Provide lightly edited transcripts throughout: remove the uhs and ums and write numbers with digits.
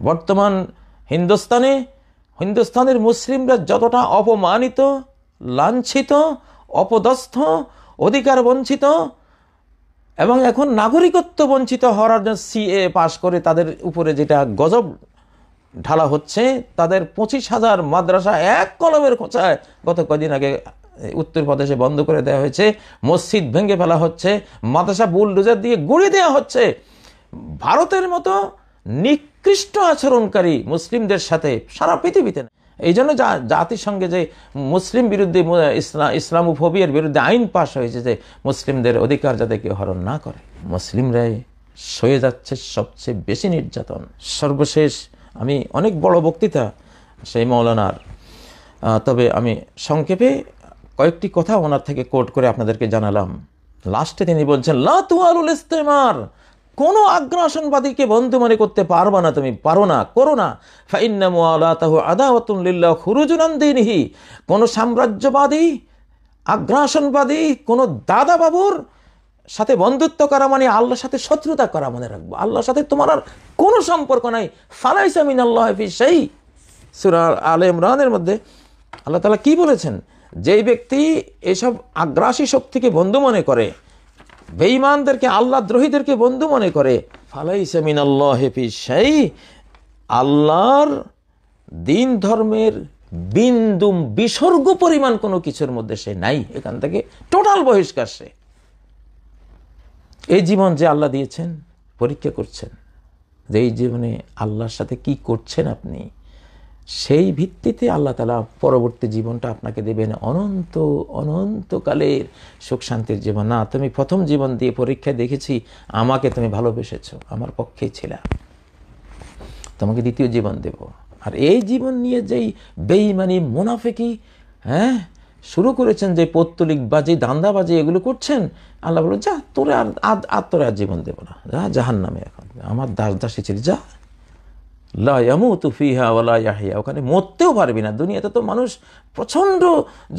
বর্তমান হিন্দুস্তানের মুসলিমরা যতটা অপমানিত, লাঞ্ছিত, অপদস্থ, অধিকার বঞ্চিত এবং এখন নাগরিকত্ব বঞ্চিত হওয়ার জন্য সিএ পাশ করে তাদের উপরে যেটা গজব ঢালা হচ্ছে, তাদের 25,000 মাদ্রাসা এক কলমের খোঁচায় গত কদিন আগে উত্তরপ্রদেশে বন্ধ করে দেওয়া হয়েছে, মসজিদ ভেঙে ফেলা হচ্ছে, মাদ্রাসা বুলডোজার দিয়ে গুঁড়িয়ে দেওয়া হচ্ছে। ভারতের মতো নিকৃষ্ট আচরণকারী মুসলিমদের সাথে সারা পৃথিবীতে না। এই জন্য জাতিসংঘে যে মুসলিম বিরুদ্ধে ইসলামোফোবিয়ার বিরুদ্ধে আইন পাশ হয়েছে যে মুসলিমদের অধিকার যাতে কেউ হরণ না করে, মুসলিমরাই সয়ে যাচ্ছে সবচেয়ে বেশি নির্যাতন। সর্বশেষ আমি অনেক বড় বক্তৃতা সেই মৌলানার, তবে আমি সংক্ষেপে কয়েকটি কথা ওনার থেকে কোট করে আপনাদেরকে জানালাম। লাস্টে তিনি বলছেন, লা তুআলুল ইস্তেমার, কোনো আগ্রাসনবাদীকে বন্ধু মনে করতে পারবা না, তুমি পারো না, করো না। ফাইন্না মুআলাতাহু আদাওয়াতুন লিল্লাহ খুরুজুন আন দীনিহি, কোনো সাম্রাজ্যবাদী, আগ্রাসনবাদী, কোনো দাদা বাবুর সাথে বন্ধুত্ব করা মানে আল্লাহর সাথে শত্রুতা করা, মনে রাখবো। আল্লাহর সাথে তোমার আর কোনো সম্পর্ক নাই। ফালাইসা মিনাল্লাহি ফি শাই, সূরা আলে ইমরানের মধ্যে আল্লাহ তাআলা কি বলেছেন? যেই ব্যক্তি এসব আগ্রাসী শক্তিকে বন্ধু মনে করে, বেঈমানদেরকে, আল্লাহ দ্রোহীদেরকে বন্ধু মনে করে, ফালাইসা মিনাল্লাহি ফি শাই, আল্লাহর দিন ধর্মের বিন্দু বিসর্গ পরিমাণ কোনো কিছুর মধ্যে সে নাই, এখান থেকে টোটাল বহিষ্কার সে। এই জীবন যে আল্লাহ দিয়েছেন, পরীক্ষা করছেন যে এই জীবনে আল্লাহর সাথে কি করছেন আপনি, সেই ভিত্তিতে আল্লাহ তাআলা পরবর্তী জীবনটা আপনাকে দেবেন অনন্ত অনন্তকালের সুখ শান্তির জীবন। না, তুমি প্রথম জীবন দিয়ে পরীক্ষায় দেখেছি আমাকে তুমি ভালোবেসেছো, আমার পক্ষেই ছিল, তোমাকে দ্বিতীয় জীবন দেব। আর এই জীবন নিয়ে যেই বেঈমানি, মুনাফিকি শুরু করেছেন, যে পৌত্তলিকবাজি, দান্দাবাজি এগুলো করছেন, আল্লাহ বলল, যা তোরে আর তোরে আর জীবন দেব না, যা জাহান্নামে, এখন আমার দাসী ছিলি, যা, লা ইয়ামুতু ফিহা ওয়ালা ইয়াহইয়া, ওখানে মরতেও পারবি না। দুনিয়াতে তো মানুষ প্রচণ্ড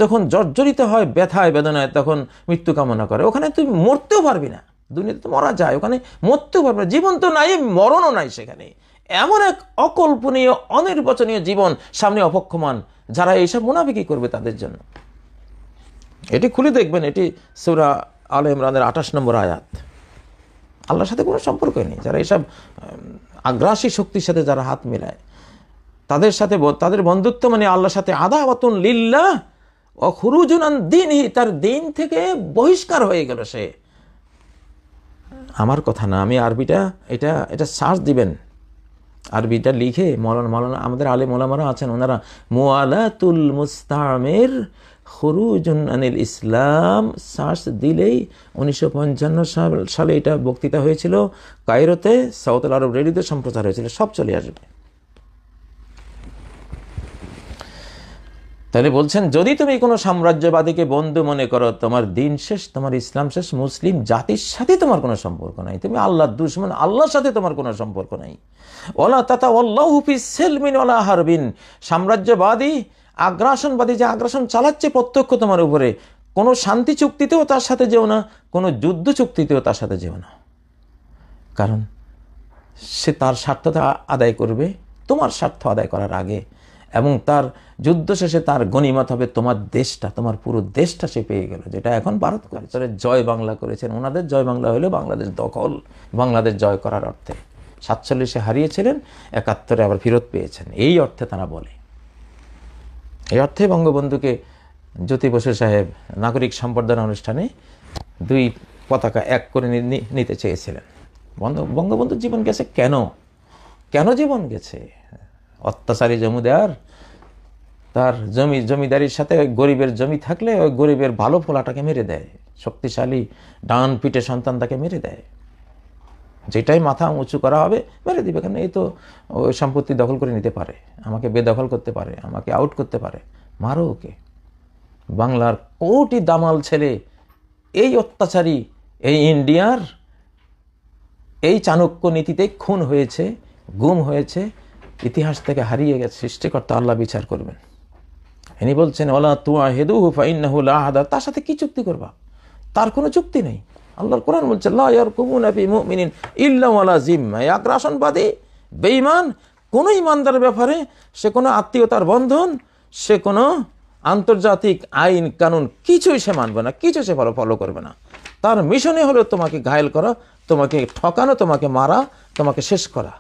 যখন জর্জরিত হয়, ব্যথায় বেদনায়, তখন মৃত্যু কামনা করে, ওখানে তুই মরতেও পারবি না। দুনিয়াতে তো মরা যায়, ওখানে মরতেও পারবি না। জীবন তো নাই, মরণও নাই সেখানে। এমন এক অকল্পনীয়, অনির্বচনীয় জীবন সামনে অপেক্ষমান, যারা এইসব মুনাফিকি করবে তাদের জন্য। এটি খুলে দেখবেন, এটি সূরা আলে ইমরানের 28 নম্বর আয়াত। আল্লাহর সাথে কোনো সম্পর্ক নেই, যারা এইসব আগ্রাসী শক্তির সাথে যারা হাত মেলায়, তাদের সাথে তাদের বন্ধুত্ব মানে আল্লাহর সাথে আদাওয়াতুন লিল্লাহ ওয়া খুরুজুন আন দীনিহি, তার দিন থেকে বহিষ্কার হয়ে গেল সে। আমার কথা না, আমি আরবিটা এটা সার্চ দিবেন, আরবিটা লিখে মৌলানা আমাদের আলেম ওলামারা আছেন, ওনারা মুআলাতুল মুস্তামির খুরুজুন আনিল ইসলাম সার্চ দিলেই 1955 সালে এটা বক্তৃতা হয়েছিল কায়রোতে, সাউথুল আরব রেডিওতে সম্প্রচার হয়েছিল, সব চলে আসবে। তাহলে বলছেন, যদি তুমি কোনো সাম্রাজ্যবাদীকে বন্ধু মনে করো, তোমার দিন শেষ, তোমার ইসলাম শেষ, মুসলিম জাতির সাথে তোমার কোনো সম্পর্ক নাই, তুমি আল্লাহর দুশমন, আল্লাহর সাথে তোমার কোনো সম্পর্ক নাই। ওয়ালা তাতাওয়াল্লাহু ফি সিলমিন ওয়ালা হারবিন, সাম্রাজ্যবাদী, আগ্রাসনবাদী যে আগ্রাসন চালাচ্ছে প্রত্যক্ষ তোমার উপরে, কোনো শান্তি চুক্তিতেও তার সাথে যেও না, কোনো যুদ্ধ চুক্তিতেও তার সাথে যেও না। কারণ সে তার স্বার্থটা আদায় করবে তোমার স্বার্থ আদায় করার আগে, এবং তার যুদ্ধ শেষে তার গনিমত হবে তোমার দেশটা, তোমার পুরো দেশটা সে পেয়ে গেল, যেটা এখন ভারত করে জয় বাংলা করেছেন। ওনাদের জয় বাংলা হলো বাংলাদেশ দখল, বাংলাদেশ জয় করার অর্থে। 47-এ হারিয়েছিলেন, 71-এ আবার ফেরত পেয়েছেন, এই অর্থে তারা বলে। এই অর্থে বঙ্গবন্ধুকে জ্যোতি বসু সাহেব নাগরিক সম্বর্ধনা অনুষ্ঠানে 2 পতাকা এক করে নিতে চেয়েছিলেন। বঙ্গবন্ধুর জীবন গেছে কেন জীবন গেছে? অত্যাচারী জমিদার তার জমিদারির সাথে গরিবের জমি থাকলে ওই গরিবের ভালো ফলাটাকে মেরে দেয়, শক্তিশালী ডান পিঠে সন্তান তাকে মেরে দেয়, যেটাই মাথা উঁচু করা হবে মেরে দিবে। কেন, এই তো ওই সম্পত্তি দখল করে নিতে পারে, আমাকে বেদখল করতে পারে, আমাকে আউট করতে পারে, মারো ওকে। বাংলার কোটি দামাল ছেলে এই অত্যাচারী, এই ইন্ডিয়ার এই চাণক্য নীতিতে খুন হয়েছে, গুম হয়েছে, ইতিহাস থেকে হারিয়ে গেছে। সৃষ্টিকর্তা আল্লাহ বিচার করবেন। ইনি বলছেন, ওয়ালা তুআহিদুহু ফাইন্নাহু লা আহাদা, তার সাথে কি চুক্তি করবা? তার কোনো চুক্তি নেই। আল্লাহর কোরআন বলছে, লা ইয়ারকুবুনা ফি মুমিনিন ইল্লা ওয়ালা জিম্মা, আগ্রাসনবাদী, বেঈমান কোনো ইমানদারের ব্যাপারে সে কোনো আত্মীয়তার বন্ধন, সে কোনো আন্তর্জাতিক আইন কানুন কিছুই সে মানবে না, কিছু সে ফলো করবে না। তার মিশনে হলো তোমাকে ঘায়েল করা, তোমাকে ঠকানো, তোমাকে মারা, তোমাকে শেষ করা।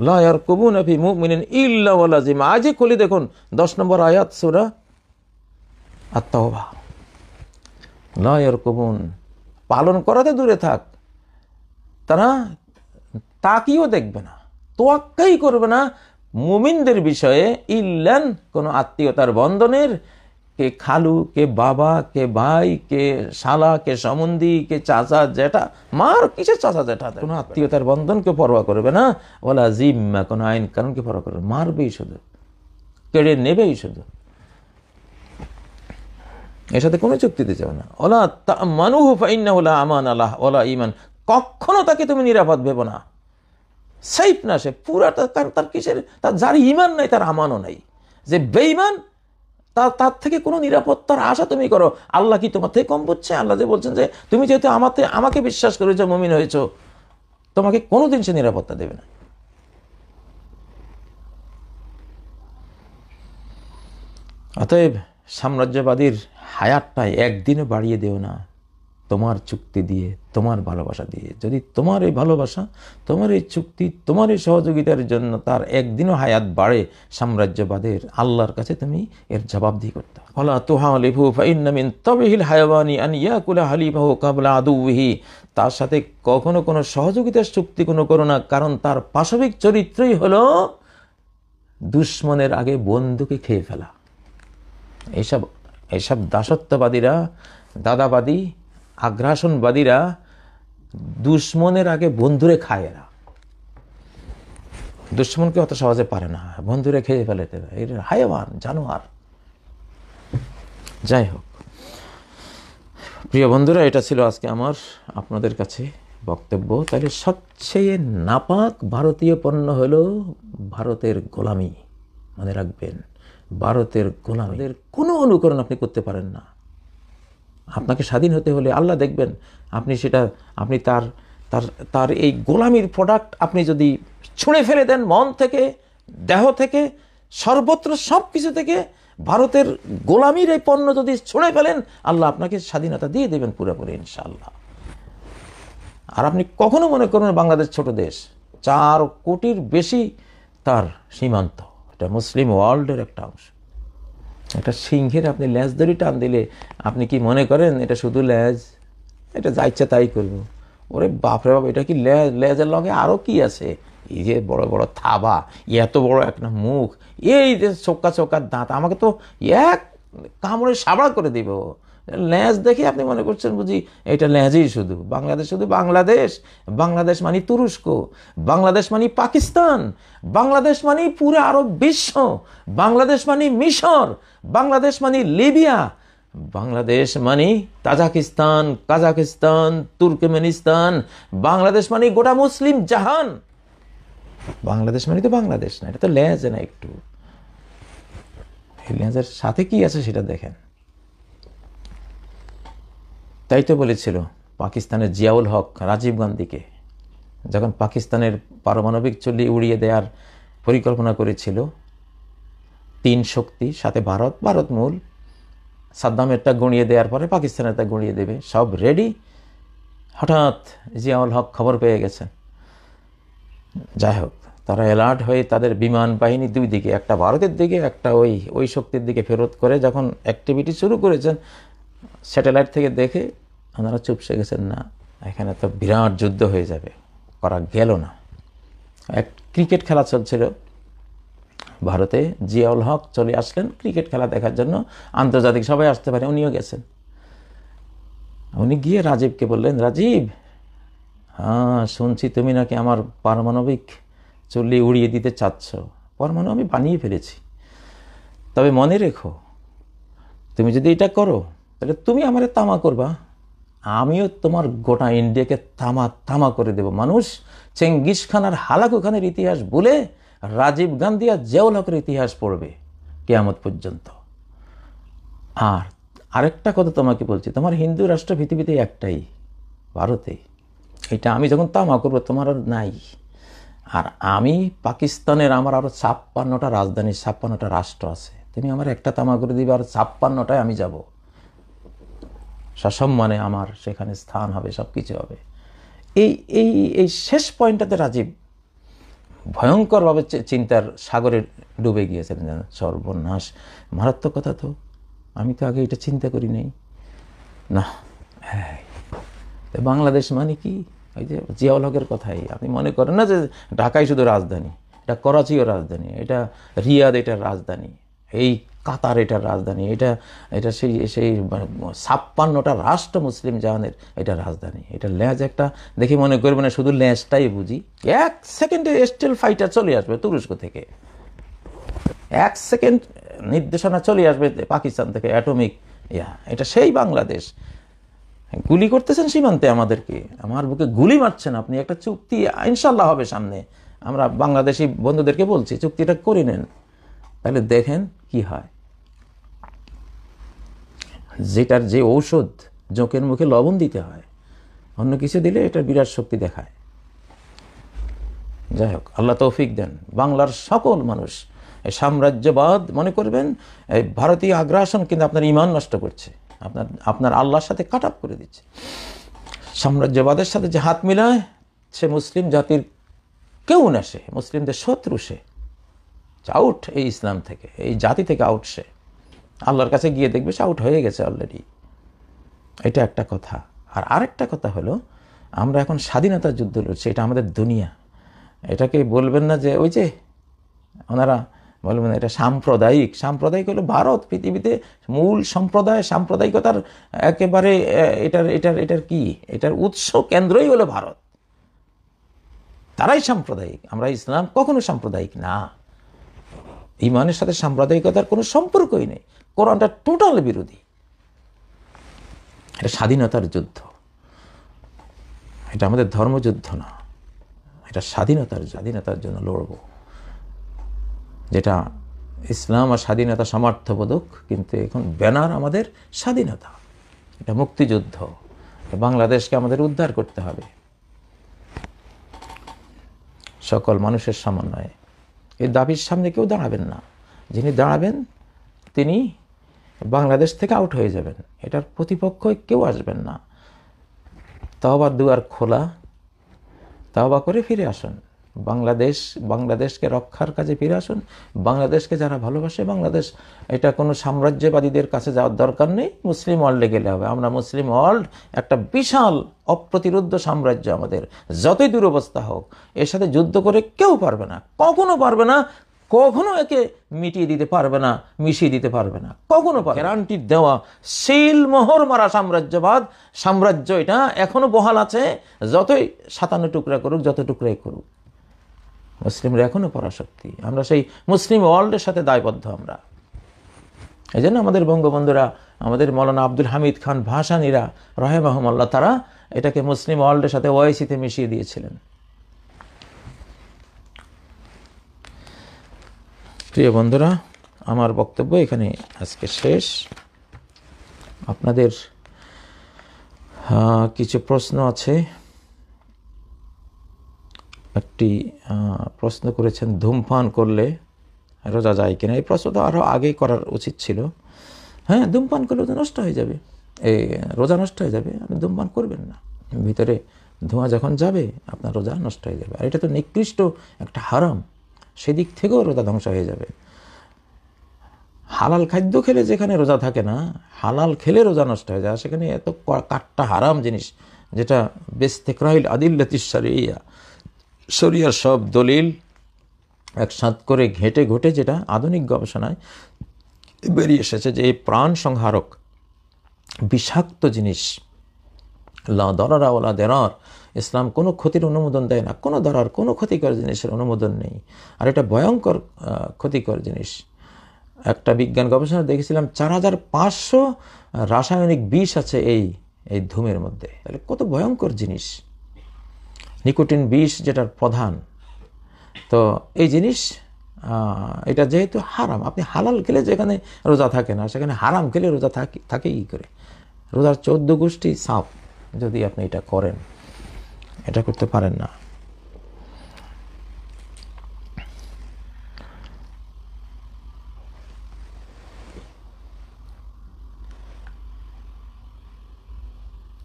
লা ইয়ারকুবুনা ফি মুমিনিন ইল্লা ওয়ালা যিমা। আজই খুলি দেখুন 10 নম্বর আয়াত সূরা আত-তাওবা। লা ইয়ারকুবুন, পালন করাতে দূরে থাক, তারা তাকিয়েও দেখবে না, তোয়াক্কাই করবে না মুমিনদের বিষয়ে, ইল্লান কোনো আত্মীয়তার বন্ধনের, কে খালু, কে বাবা, কে ভাই, কে শালা, কে সম্বন্ধী, কে চাচা জ্যাঠা, মার কিসের চাচা জ্যাঠা, কোনো আত্মীয়তার বন্ধনকে পরোয়া করবে না, ওয়ালা জিম্মা, কোনো আইন কানুনকে পরোয়া করবে, মারবেই শুধু, কেড়ে নেবেই শুধু, এর সাথে কোনো চুক্তি দিতে যাবে না। ওলা তামানুহু ফাইন্নাহু লা আমান আলাহ ওয়ালা ঈমান, কখনো তাকে তুমি নিরাপদ ভেবো না, সাইফ না সে পুরাটা, তার কিসের, তার যার ঈমান নাই তার আমানও নাই, যে বেঈমান তার থেকে কোনো নিরাপত্তার আশা তুমি করো। আল্লাহ কি তোমার থেকে কম বুঝছে? আল্লাহ যে বলছেন যে তুমি যেহেতু আমাকে বিশ্বাস করেছো, মুমিন হয়েছো, তোমাকে কোনোদিন সে নিরাপত্তা দেবে না। অতএব সাম্রাজ্যবাদীর হায়াতটা একদিনও বাড়িয়ে দেও না তোমার চুক্তি দিয়ে, তোমার ভালোবাসা দিয়ে। যদি তোমার এই ভালোবাসা, তোমার এই চুক্তি, তোমার এই সহযোগিতার জন্য তার একদিনও হায়াত বাড়ে সাম্রাজ্যবাদের, আল্লাহর কাছে তুমি এর জবাবদিহি করতে হবে। ওয়ালা তুহালিফু ফাইন্না মিন তাবিহিল হায়াওয়ানি আন ইয়াকুলা হালিফাহু ক্বাবলা আদুইহি, তার সাথে কখনো কোনো সহযোগিতার চুক্তি কোনো করো না, কারণ তার পাশবিক চরিত্রই হলো দুশ্মনের আগে বন্ধুকে খেয়ে ফেলা। এইসব দাসত্ববাদীরা, দাদাবাদী, আগ্রাসনবাদীরা দুশ্মনের আগে বন্ধুরে খায়। এরা দুশ্মনকে অত সহজে পারে না, বন্ধুরে খেয়ে ফেলে, এর হায়াওয়ান, জানোয়ার। যাই হোক প্রিয় বন্ধুরা, এটা ছিল আজকে আমার আপনাদের কাছে বক্তব্য। তাহলে সবচেয়ে নাপাক ভারতীয় পণ্য হলো ভারতের গোলামি। মনে রাখবেন, ভারতের গোলামীদের কোনো অনুকরণ আপনি করতে পারেন না। আপনাকে স্বাধীন হতে হলে আল্লাহ দেখবেন, আপনি তার এই গোলামির প্রোডাক্ট আপনি যদি ছুঁড়ে ফেলে দেন, মন থেকে, দেহ থেকে, সর্বত্র সব কিছু থেকে ভারতের গোলামির এই পণ্য যদি ছুঁড়ে ফেলেন, আল্লাহ আপনাকে স্বাধীনতা দিয়ে দেবেন পুরোপুরি ইনশাআল্লাহ। আর আপনি কখনো মনে করুন বাংলাদেশ ছোট দেশ, 4 কোটির বেশি তার সীমান্ত, এটা মুসলিম ওয়ার্ল্ডের একটা অংশ। একটা সিংহের আপনি লেজ ধরে টান দিলে আপনি কি মনে করেন এটা শুধু লেজ, এটা যা ইচ্ছা তাই করবো? ওরে বাপরে বাপ, এটা কি লেজের লগে আরও কি আছে? এই যে বড় বড় থাবা, এত বড় একটা মুখ, এই যে চোক্কা চোক্কার দাঁত, আমাকে তো এক কামড়ে সাবড়া করে দিব। লেজ দেখে আপনি মনে করছেন বুঝি এটা লেজই শুধু? বাংলাদেশ শুধু বাংলাদেশ? বাংলাদেশ মানে তুরস্ক, বাংলাদেশ মানে পাকিস্তান, বাংলাদেশ মানে পুরো আরব বিশ্ব, বাংলাদেশ মানে মিশর, বাংলাদেশ মানে লিবিয়া, বাংলাদেশ মানে তাজিকিস্তান, কাজাকিস্তান, তুর্কমেনিস্তান, বাংলাদেশ মানে গোটা মুসলিম জাহান। বাংলাদেশ মানে তো বাংলাদেশ না, এটা তো লেজ না একটু। এই লেজের সাথে কি আছে সেটা দেখেন। তাই তো বলেছিল পাকিস্তানের জিয়াউল হক রাজীব গান্ধীকে, যখন পাকিস্তানের পারমাণবিক চুল্লি উড়িয়ে দেওয়ার পরিকল্পনা করেছিল, 3 শক্তি সাথে ভারত মূল, সাদ্দামেরটা গুঁড়িয়ে দেওয়ার পরে পাকিস্তানেরটা গুঁড়িয়ে দেবে, সব রেডি। হঠাৎ জিয়াউল হক খবর পেয়ে গেছেন। যাই হোক, তারা অ্যালার্ট হয়ে তাদের বিমান বাহিনী 2 দিকে, একটা ভারতের দিকে, একটা ওই শক্তির দিকে ফেরত করে যখন অ্যাক্টিভিটি শুরু করেছেন, স্যাটেলাইট থেকে দেখে ওনারা চুপসে গেছেন, না এখানে তো বিরাট যুদ্ধ হয়ে যাবে, করা গেল না। এক ক্রিকেট খেলা চলছিল ভারতে, জিয়াউল হক চলে আসলেন ক্রিকেট খেলা দেখার জন্য, আন্তর্জাতিক সবাই আসতে পারে, উনিও গেছেন। উনি গিয়ে রাজীবকে বললেন, রাজীব, হ্যাঁ শুনছি তুমি নাকি আমার পারমাণবিক চুল্লি উড়িয়ে দিতে চাচ্ছ। পরমাণু আমি বানিয়ে ফেলেছি, তবে মনে রেখো তুমি যদি এটা করো তাহলে তুমি আমারে তামা করবা, আমিও তোমার গোটা ইন্ডিয়াকে তামা করে দেব। মানুষ চেঙ্গিস খান আর হালাকু খানের ইতিহাস বলে রাজীব গান্ধী আর জিয়াউল হকের ইতিহাস পড়বে কিয়ামত পর্যন্ত। আর আরেকটা কথা তোমাকে বলছি, তোমার হিন্দু রাষ্ট্র পৃথিবীতে একটাই, ভারতে। এটা আমি যখন তামা করবো তোমার আর নাই, আর আমি পাকিস্তানের, আমার আরো 56টা রাজধানী, 56টা রাষ্ট্র আছে। তুমি আমার একটা তামা করে দিবে, আর 56টায় আমি যাব, সসম্মানে আমার সেখানে স্থান হবে, সব কিছু হবে। এই এই এই শেষ পয়েন্টটাতে রাজীব ভয়ঙ্করভাবে চিন্তার সাগরে ডুবে গিয়েছিলেন। সর্বনাশ, মারাত্মক কথা তো, আমি তো আগে এটা চিন্তা করি নাই। না, হ্যাঁ, বাংলাদেশ মানে কি? ওই যে জিয়াউল হকের কথাই, আপনি মনে করেন না যে ঢাকাই শুধু রাজধানী, এটা করাচিও রাজধানী, এটা রিয়াদ এটার রাজধানী, এই কাতার এটার রাজধানী, এটা এটা সেই সেই 56টা রাষ্ট্র মুসলিম জাহানের এটা রাজধানী। এটা ল্যাজ একটা দেখে মনে করবে না শুধু ল্যাজটাই বুঝি। 1 সেকেন্ডে স্টিল ফাইটার চলে আসবে তুরস্ক থেকে, 1 সেকেন্ড নির্দেশনা চলে আসবে পাকিস্তান থেকে, অ্যাটমিক এটা সেই বাংলাদেশ। গুলি করতেছেন সীমান্তে আমাদেরকে, আমার বুকে গুলি মারছেন আপনি। একটা চুক্তি ইনশাল্লাহ হবে সামনে, আমরা বাংলাদেশি বন্ধুদেরকে বলছি চুক্তিটা করে নেন, তাহলে দেখেন কি হয়। যেটার যে ঔষধ, জোঁকের মুখে লবণ দিতে হয়, অন্য কিছু দিলে এটা বিরাট শক্তি দেখায়। যাই হোক, আল্লাহ তৌফিক দেন। বাংলার সকল মানুষ এই সাম্রাজ্যবাদ মনে করবেন, এই ভারতীয় আগ্রাসন কিন্তু আপনার ঈমান নষ্ট করছে, আপনার আল্লাহর সাথে কাট আপ করে দিচ্ছে। সাম্রাজ্যবাদের সাথে যে হাত মিলায়, সে মুসলিম জাতির কেউ না, সে মুসলিমদের শত্রু, সে আউট এই ইসলাম থেকে, এই জাতি থেকে আউট। সে আল্লাহর কাছে গিয়ে দেখবে সে আউট হয়ে গেছে অলরেডি। এটা একটা কথা। আর আরেকটা কথা হলো, আমরা এখন স্বাধীনতার যুদ্ধ লড়ছি, এটা আমাদের দুনিয়া। এটাকে বলবেন না যে ওই যে ওনারা বলবেন এটা সাম্প্রদায়িক। সাম্প্রদায়িক হলো ভারত, পৃথিবীতে মূল সম্প্রদায়, সাম্প্রদায়িকতার একেবারে এটার এটার এটার কি, এটার উৎস কেন্দ্রই হলো ভারত, তারাই সাম্প্রদায়িক। আমরা ইসলাম কখনো সাম্প্রদায়িক না, ইমানের সাথে সাম্প্রদায়িকতার কোনো সম্পর্কই নেই। কোরআনটা টোটাল বিরোধী। এটা স্বাধীনতার যুদ্ধ, এটা আমাদের ধর্মযুদ্ধ না, এটা স্বাধীনতার জন্য লড়ব। যেটা ইসলাম আর স্বাধীনতা সমার্থবোধক, কিন্তু এখন ব্যানার আমাদের স্বাধীনতা, এটা মুক্তিযুদ্ধ। বাংলাদেশকে আমাদের উদ্ধার করতে হবে সকল মানুষের সমন্বয়ে। এই দাবির সামনে কেউ দাঁড়াবেন না, যিনি দাঁড়াবেন তিনি বাংলাদেশ থেকে আউট হয়ে যাবেন, এটার প্রতিপক্ষ কেউ আসবেন না। তওবার দুয়ার খোলা, তওবা করে ফিরে আসুন। বাংলাদেশকে রক্ষার কাজে ফিরে আসুন। বাংলাদেশকে যারা ভালোবাসে, বাংলাদেশ এটা কোনো সাম্রাজ্যবাদীদের কাছে যাওয়ার দরকার নেই, মুসলিম ওয়ার্ল্ডে গেলে হবে। আমরা মুসলিম ওয়ার্ল্ড একটা বিশাল অপ্রতিরোধ্য সাম্রাজ্য, আমাদের যতই দুরবস্থা হোক এর সাথে যুদ্ধ করে কেউ পারবে না, কখনো পারবে না, কখনো একে মিটিয়ে দিতে পারবে না, মিশিয়ে দিতে পারবে না, কখনো গ্যারান্টি দেওয়া সিল মোহর মারা সাম্রাজ্য এটা এখনো বহাল আছে। যতই 57 টুকরা করুক, যত টুকরাই করুক, মুসলিমরা এখনো পরাশক্তি। আমরা সেই মুসলিম ওয়ার্ল্ডের সাথে দায়বদ্ধ। আমরা এই জন্য আমাদের বঙ্গবন্ধুরা, আমাদের মৌলানা আব্দুল হামিদ খান ভাসানীরা রাহিমাহুমুল্লাহ, তারা এটাকে মুসলিম ওয়ার্ল্ডের সাথে ওআইসিতে মিশিয়ে দিয়েছিলেন। প্রিয় বন্ধুরা, আমার বক্তব্য এখানে আজকে শেষ। আপনাদের কিছু প্রশ্ন আছে। একটি প্রশ্ন করেছেন, ধূমপান করলে রোজা যায় কিনা। এই প্রশ্নটা আরও আগেই করার উচিত ছিল। হ্যাঁ, ধূমপান করলে তো নষ্ট হয়ে যাবে, এই রোজা নষ্ট হয়ে যাবে। আপনি ধূমপান করবেন না, ভিতরে ধোঁয়া যখন যাবে আপনার রোজা নষ্ট হয়ে যাবে। আর এটা তো নিকৃষ্ট একটা হারাম, সেদিক থেকেও রোজা ধ্বংস হয়ে যাবে। হালাল খাদ্য খেলে যেখানে রোজা থাকে না, হালাল খেলে রোজা নষ্ট হয়ে যায়, সেখানে এত কাট্টা হারাম জিনিস, যেটা বেস্তেকরাইল আদিল্লাতিস শারিয়া, শরিয়ার সব দলিল একসাথ করে ঘেটে ঘটে, যেটা আধুনিক গবেষণায় বেরিয়ে এসেছে যে এই প্রাণ সংহারক বিষাক্ত জিনিস, লা দরারা ওয়ালা দেরার, ইসলাম কোনো ক্ষতির অনুমোদন দেয় না, কোনো দরার, কোনো ক্ষতিকর জিনিসের অনুমোদন নেই। আর এটা ভয়ঙ্কর ক্ষতিকর জিনিস। একটা বিজ্ঞান গবেষণা দেখেছিলাম 4500 রাসায়নিক বিষ আছে এই ধূমের মধ্যে। তাহলে কত ভয়ঙ্কর জিনিস। নিকোটিন বিষ যেটার প্রধান। তো এই জিনিস, এটা যেহেতু হারাম, আপনি হালাল খেলে যেখানে রোজা থাকে না, সেখানে হারাম খেলে রোজা থাকে কি করে? রোজার 14 গোষ্ঠী সাপ যদি আপনি এটা করেন, এটা করতে পারেন না।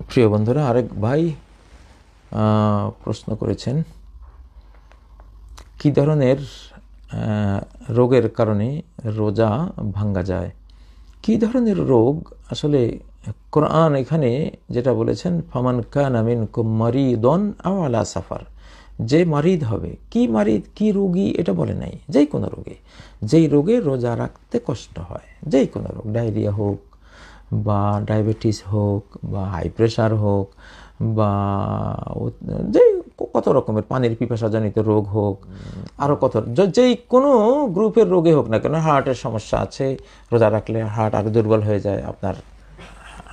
প্রিয় বন্ধুরা, আরেক ভাই প্রশ্ন করেছেন, কি ধরনের রোগের কারণে রোজা ভাঙ্গা যায়? কি ধরনের রোগ? আসলে কোরআন এখানে যেটা বলেছেন, ফামান কানা মিনকুম মারিদুন আও আলা সাফার, যে মারিদ হবে, কি মারিদ, কি রোগী এটা বলে নাই, যেই কোনো রোগে, যেই রোগে রোজা রাখতে কষ্ট হয়, যেই কোনো রোগ, ডায়রিয়া হোক বা ডায়াবেটিস হোক বা হাই প্রেশার হোক বা যেই কত রকমের পানির পিপাসাজনিত রোগ হোক, আরও কত, যেই কোনো গ্রুপের রোগে হোক না কেন, হার্টের সমস্যা আছে, রোজা রাখলে হার্ট আরও দুর্বল হয়ে যায়, আপনার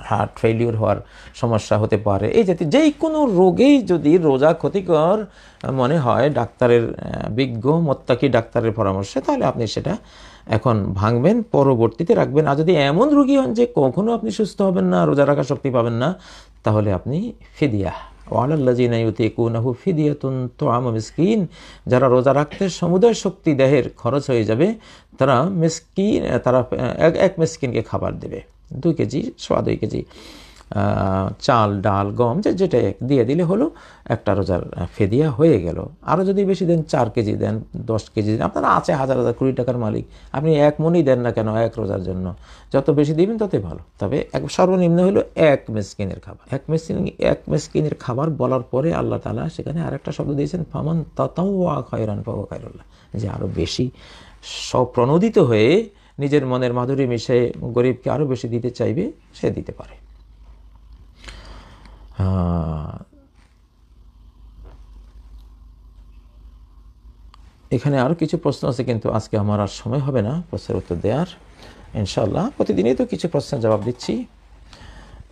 হার্ট ফেলিওর হওয়ার সমস্যা হতে পারে, এই জাতীয় যেই কোনো রোগেই যদি রোজা ক্ষতিকর মনে হয় ডাক্তারের, বিজ্ঞ মোত্তাকি ডাক্তারের পরামর্শে, তাহলে আপনি সেটা এখন ভাঙবেন, পরবর্তীতে রাখবেন। আর যদি এমন রোগী হন যে কখনো আপনি সুস্থ হবেন না, রোজা রাখার শক্তি পাবেন না, তাহলে আপনি ফিদিয়া, ওয়ালাল্লাযিনা ইউতিকুনাহু ফিদিয়াতুন তুআমু মিসকিন, যারা রোজা রাখতে সমুদয় শক্তি দেহের খরচ হয়ে যাবে, তারা মিসকিন, তারা এক মিসকিনকে খাবার দেবে, 2 কেজি, 2.5 কেজি চাল, ডাল, গম, যেটা দিয়ে দিলে হলো, একটা রোজার ফেদিয়া হয়ে গেল। আরও যদি বেশি দেন, 4 কেজি দেন, 10 কেজি দেন, আপনারা আছে হাজার হাজার কোটি টাকার মালিক, আপনি 1 মণই দেন না কেন এক রোজার জন্য, যত বেশি দিবেন ততই ভালো। তবে সর্বনিম্ন হলো 1 মিসকিনের খাবার। 1 মিসকিনের খাবার বলার পরে আল্লাহ তাআলা সেখানে আরেকটা শব্দ দিয়েছেন, ফামান তাতাওয়া খায়রান ফাহুয়া খায়রুল্লাহ, যে আরও বেশি স্বপ্রণোদিত হয়ে নিজের মনের মাধুরী মিশে গরিবকে আরও বেশি দিতে চাইবে, সে দিতে পারে। এখানে আরও কিছু প্রশ্ন আছে, কিন্তু আজকে আমার আর সময় হবে না প্রশ্নের উত্তর দেওয়ার। ইনশাআল্লাহ প্রতিদিনই তো কিছু প্রশ্নের জবাব দিচ্ছি।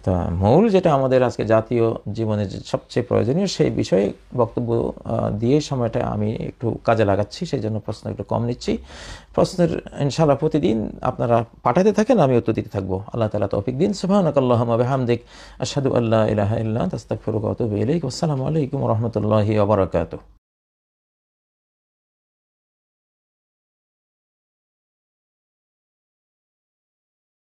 তা মূল যেটা আমাদের আজকে জাতীয় জীবনে যে সবচেয়ে প্রয়োজনীয়, সেই বিষয়ে বক্তব্য দিয়ে সময়টা আমি একটু কাজে লাগাচ্ছি, সেই জন্য প্রশ্ন একটু কম নিচ্ছি। প্রশ্নের ইনশাআল্লাহ প্রতিদিন আপনারা পাঠাতে থাকেন, আমি উত্তর দিতে থাকবো। আল্লাহ তাআলা তৌফিক দিন। সুবহানাকাল্লাহুম্মা বিহামদিক, আশহাদু আল্লা ইলাহা ইল্লা আনতা, আস্তাগফিরুকা ওয়া আতুবু ইলাইক। আসসালামু আলাইকুম ওয়া রাহমাতুল্লাহি ওয়া বারাকাতুহু।